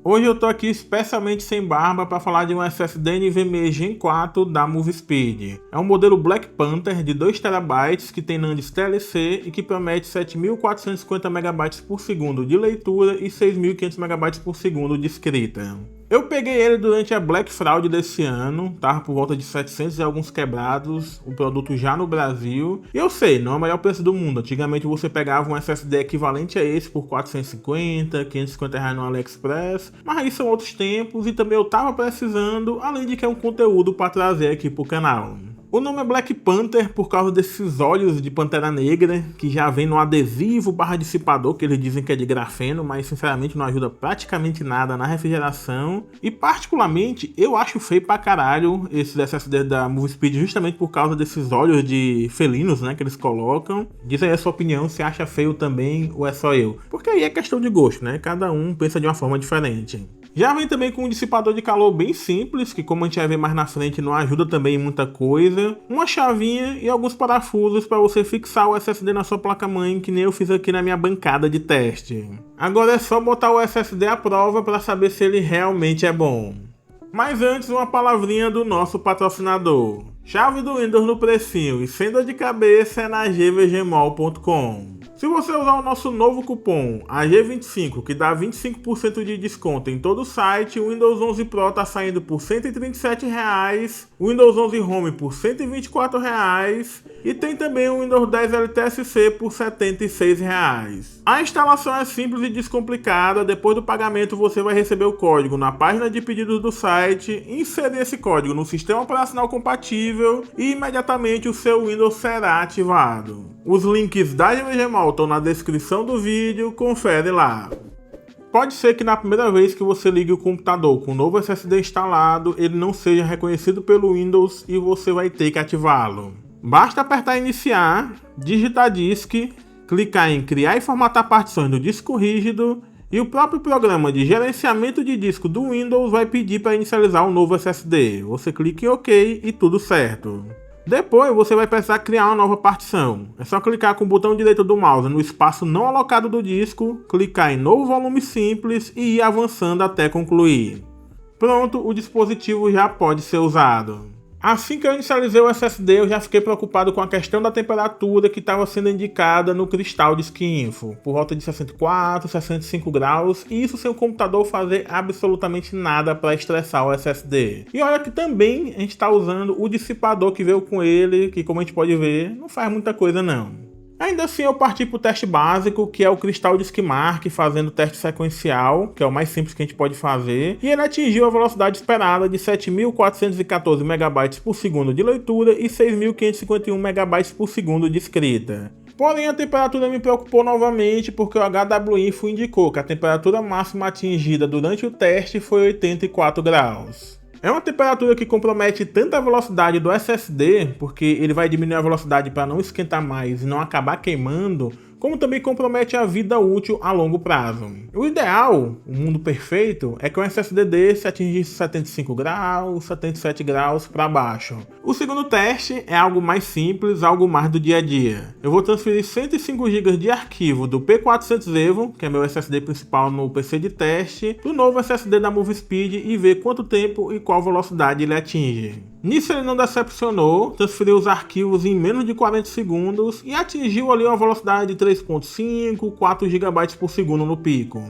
Hoje eu tô aqui especialmente sem barba para falar de um SSD NVMe Gen 4 da Movespeed. É um modelo Black Panther de 2TB que tem NAND TLC e que promete 7.450 MB por segundo de leitura e 6.500 MB por segundo de escrita. Eu peguei ele durante a Black Fraud desse ano, tava por volta de 700 e alguns quebrados, o produto já no Brasil. E eu sei, não é o melhor preço do mundo. Antigamente você pegava um SSD equivalente a esse por 450, 550 reais no AliExpress, mas aí são outros tempos e também eu tava precisando, além de que é um conteúdo para trazer aqui pro canal. O nome é Black Panther por causa desses olhos de pantera negra que já vem no adesivo barra dissipador, que eles dizem que é de grafeno, mas sinceramente não ajuda praticamente nada na refrigeração. E particularmente eu acho feio pra caralho esses SSD da Movespeed justamente por causa desses olhos de felinos, né, que eles colocam. Diz aí a sua opinião, se acha feio também ou é só eu. Porque aí é questão de gosto, né, cada um pensa de uma forma diferente. Já vem também com um dissipador de calor bem simples, que como a gente vai ver mais na frente não ajuda também em muita coisa, uma chavinha e alguns parafusos para você fixar o SSD na sua placa-mãe, que nem eu fiz aqui na minha bancada de teste. Agora é só botar o SSD à prova para saber se ele realmente é bom. Mas antes, uma palavrinha do nosso patrocinador. Chave do Windows no precinho e sem dor de cabeça é na gvgmol.com. Se você usar o nosso novo cupom AG25, que dá 25% de desconto em todo o site, o Windows 11 Pro está saindo por R$ 137, o Windows 11 Home por R$ 124 e tem também o Windows 10 LTSC por R$ 76. A instalação é simples e descomplicada. Depois do pagamento você vai receber o código na página de pedidos do site, inserir esse código no sistema operacional compatível e imediatamente o seu Windows será ativado. Os links da GVGMOL estão na descrição do vídeo, confere lá. Pode ser que na primeira vez que você ligue o computador com o novo SSD instalado, ele não seja reconhecido pelo Windows e você vai ter que ativá-lo. Basta apertar iniciar, digitar disk, clicar em criar e formatar partições do disco rígido e o próprio programa de gerenciamento de disco do Windows vai pedir para inicializar o novo SSD. Você clica em OK e tudo certo. Depois você vai precisar criar uma nova partição. É só clicar com o botão direito do mouse no espaço não alocado do disco, clicar em novo volume simples e ir avançando até concluir. Pronto, o dispositivo já pode ser usado. Assim que eu inicializei o SSD, eu já fiquei preocupado com a questão da temperatura que estava sendo indicada no Cristal Disk Info, por volta de 64, 65 graus, e isso sem o computador fazer absolutamente nada para estressar o SSD. E olha que também a gente está usando o dissipador que veio com ele, que como a gente pode ver, não faz muita coisa não. Ainda assim eu parti para o teste básico, que é o Cristal Disk Mark, fazendo o teste sequencial, que é o mais simples que a gente pode fazer, e ele atingiu a velocidade esperada de 7.414 MB por segundo de leitura e 6.551 MB por segundo de escrita. Porém a temperatura me preocupou novamente porque o HWInfo indicou que a temperatura máxima atingida durante o teste foi 84 graus. É uma temperatura que compromete tanto a velocidade do SSD, porque ele vai diminuir a velocidade para não esquentar mais e não acabar queimando, como também compromete a vida útil a longo prazo. O ideal, o mundo perfeito, é que um SSD desse atingisse 75 graus, 77 graus para baixo. O segundo teste é algo mais simples, algo mais do dia a dia. Eu vou transferir 105 GB de arquivo do P400 Evo, que é meu SSD principal no PC de teste, do novo SSD da Movespeed e ver quanto tempo e qual velocidade ele atinge. Nisso ele não decepcionou, transferiu os arquivos em menos de 40 segundos e atingiu ali uma velocidade de 3.5, 4 GB por segundo no pico.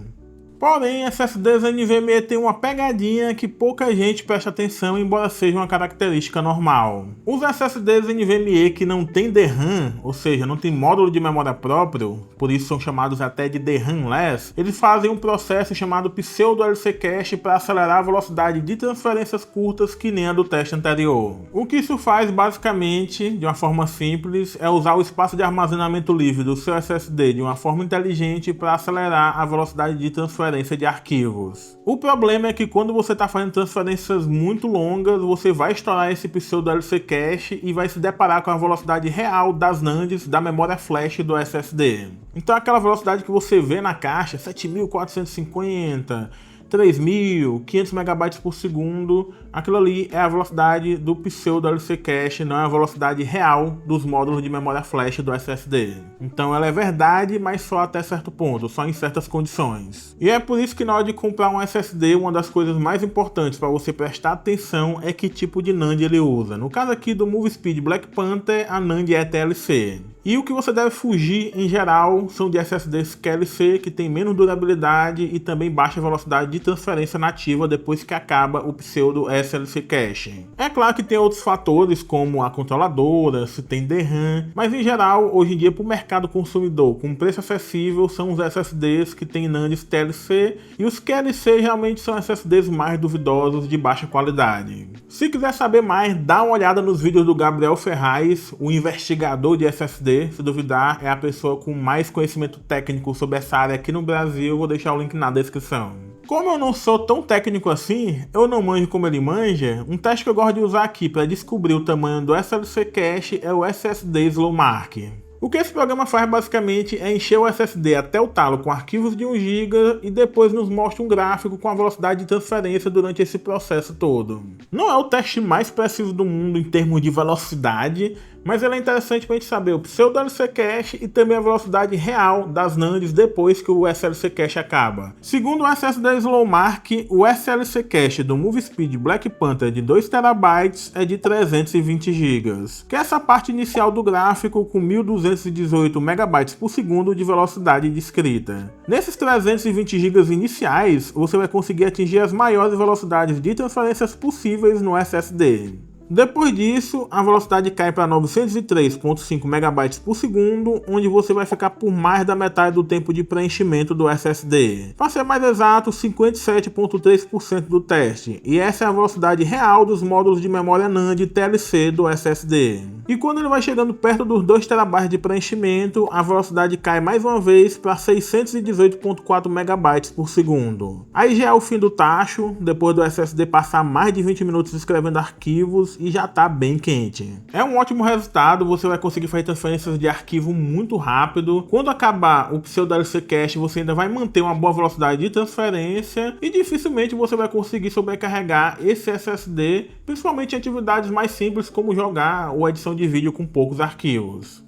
Porém, SSDs NVMe tem uma pegadinha que pouca gente presta atenção, embora seja uma característica normal. Os SSDs NVMe que não tem DRAM, ou seja, não tem módulo de memória próprio, por isso são chamados até de DRAM-less, eles fazem um processo chamado pseudo-LC Cache para acelerar a velocidade de transferências curtas que nem a do teste anterior. O que isso faz, basicamente, de uma forma simples, é usar o espaço de armazenamento livre do seu SSD de uma forma inteligente para acelerar a velocidade de transferência de arquivos. O problema é que quando você está fazendo transferências muito longas, você vai estourar esse pseudo LC Cache e vai se deparar com a velocidade real das NANDs da memória flash do SSD. Então aquela velocidade que você vê na caixa, 7.450, 3.000, 500 megabytes por segundo, aquilo ali é a velocidade do pseudo LC Cache, não é a velocidade real dos módulos de memória flash do SSD. Então ela é verdade, mas só até certo ponto, só em certas condições. E é por isso que na hora de comprar um SSD, uma das coisas mais importantes para você prestar atenção é que tipo de NAND ele usa. No caso aqui do MoveSpeed Black Panther, a NAND é TLC. E o que você deve fugir em geral são de SSDs QLC, que tem menos durabilidade e também baixa velocidade de transferência nativa depois que acaba o pseudo SLC Cache. É claro que tem outros fatores como a controladora, se tem DRAM, mas em geral, hoje em dia para o mercado consumidor com preço acessível são os SSDs que tem NANDs TLC, e os QLC realmente são SSDs mais duvidosos de baixa qualidade. Se quiser saber mais, dá uma olhada nos vídeos do Gabriel Ferraz, o investigador de SSD. Se duvidar, é a pessoa com mais conhecimento técnico sobre essa área aqui no Brasil. Eu vou deixar o link na descrição. Como eu não sou tão técnico assim, eu não manjo como ele manja, um teste que eu gosto de usar aqui para descobrir o tamanho do SLC Cache é o SSD Slowmark. O que esse programa faz basicamente é encher o SSD até o talo com arquivos de 1 GB e depois nos mostra um gráfico com a velocidade de transferência durante esse processo todo. Não é o teste mais preciso do mundo em termos de velocidade, mas ele é interessante para a gente saber o pseudo LC Cache e também a velocidade real das NANDs depois que o SLC Cache acaba. Segundo o SSD Slowmark, o SLC Cache do MoveSpeed Black Panther de 2 TB é de 320 GB, que é essa parte inicial do gráfico com 1218 MB por segundo de velocidade de escrita. Nesses 320 GB iniciais, você vai conseguir atingir as maiores velocidades de transferências possíveis no SSD. Depois disso, a velocidade cai para 903.5 MB por segundo, onde você vai ficar por mais da metade do tempo de preenchimento do SSD. Para ser mais exato, 57.3% do teste, e essa é a velocidade real dos módulos de memória NAND TLC do SSD. E quando ele vai chegando perto dos 2 TB de preenchimento, a velocidade cai mais uma vez para 618.4 MB por segundo. Aí já é o fim do tacho, depois do SSD passar mais de 20 minutos escrevendo arquivos e já tá bem quente. É um ótimo resultado, você vai conseguir fazer transferências de arquivo muito rápido. Quando acabar o pseudo LC Cache, você ainda vai manter uma boa velocidade de transferência e dificilmente você vai conseguir sobrecarregar esse SSD, principalmente em atividades mais simples como jogar ou edição de vídeo com poucos arquivos.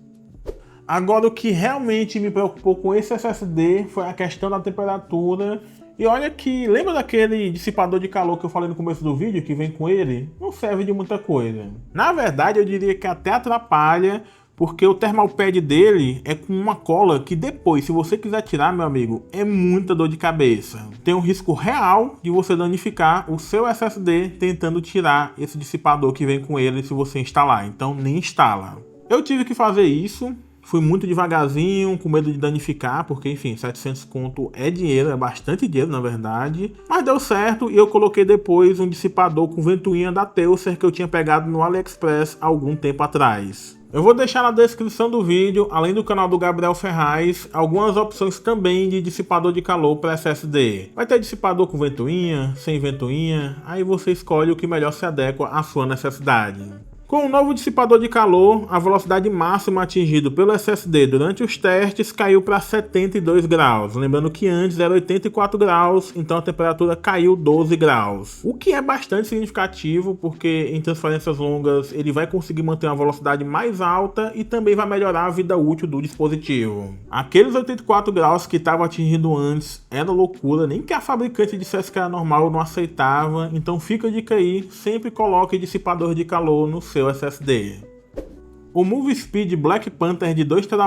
Agora, o que realmente me preocupou com esse SSD foi a questão da temperatura. E olha que, lembra daquele dissipador de calor que eu falei no começo do vídeo, que vem com ele? Não serve de muita coisa. Na verdade, eu diria que até atrapalha, porque o thermal pad dele é com uma cola que depois, se você quiser tirar, meu amigo, é muita dor de cabeça. Tem um risco real de você danificar o seu SSD tentando tirar esse dissipador que vem com ele se você instalar, então nem instala. Eu tive que fazer isso. Fui muito devagarzinho, com medo de danificar, porque enfim, 700 conto é dinheiro, é bastante dinheiro na verdade. Mas deu certo e eu coloquei depois um dissipador com ventoinha da Teucer que eu tinha pegado no AliExpress há algum tempo atrás. Eu vou deixar na descrição do vídeo, além do canal do Gabriel Ferraz, algumas opções também de dissipador de calor para SSD. Vai ter dissipador com ventoinha, sem ventoinha, aí você escolhe o que melhor se adequa à sua necessidade. Com o novo dissipador de calor, a velocidade máxima atingida pelo SSD durante os testes caiu para 72 graus. Lembrando que antes era 84 graus, então a temperatura caiu 12 graus. O que é bastante significativo, porque em transferências longas ele vai conseguir manter uma velocidade mais alta e também vai melhorar a vida útil do dispositivo. Aqueles 84 graus que estavam atingindo antes era loucura, nem que a fabricante dissesse que era normal eu não aceitava. Então fica a dica aí, sempre coloque dissipador de calor no seu SSD. O MoveSpeed Black Panther de 2 TB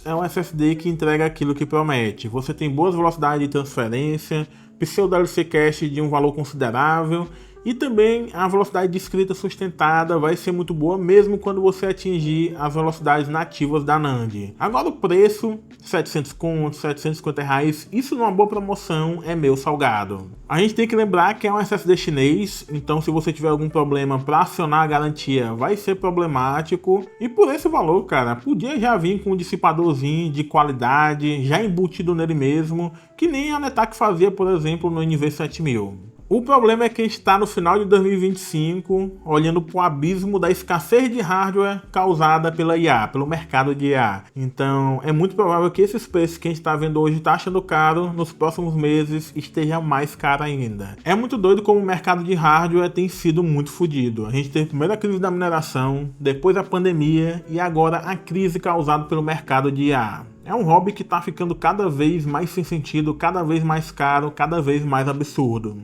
é um SSD que entrega aquilo que promete. Você tem boas velocidades de transferência, pseudo LC Cache de um valor considerável e também a velocidade de escrita sustentada vai ser muito boa mesmo quando você atingir as velocidades nativas da NAND. Agora o preço, 700 contos, 750 reais, isso numa boa promoção é meio salgado. A gente tem que lembrar que é um SSD chinês, então se você tiver algum problema para acionar a garantia vai ser problemático. E por esse valor, cara, podia já vir com um dissipadorzinho de qualidade, já embutido nele mesmo, que nem a Netac fazia, por exemplo, no NV7000. O problema é que a gente está no final de 2025, olhando para o abismo da escassez de hardware causada pela IA, pelo mercado de IA. Então, é muito provável que esses preços que a gente está vendo hoje está achando caro, nos próximos meses esteja mais caro ainda. É muito doido como o mercado de hardware tem sido muito fodido. A gente teve primeiro a crise da mineração, depois a pandemia e agora a crise causada pelo mercado de IA. É um hobby que está ficando cada vez mais sem sentido, cada vez mais caro, cada vez mais absurdo.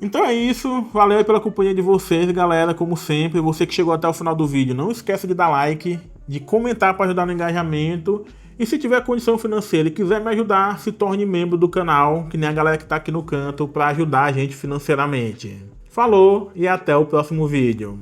Então é isso, valeu pela companhia de vocês, galera, como sempre. Você que chegou até o final do vídeo, não esqueça de dar like, de comentar para ajudar no engajamento. E se tiver condição financeira e quiser me ajudar, se torne membro do canal, que nem a galera que está aqui no canto, para ajudar a gente financeiramente. Falou e até o próximo vídeo.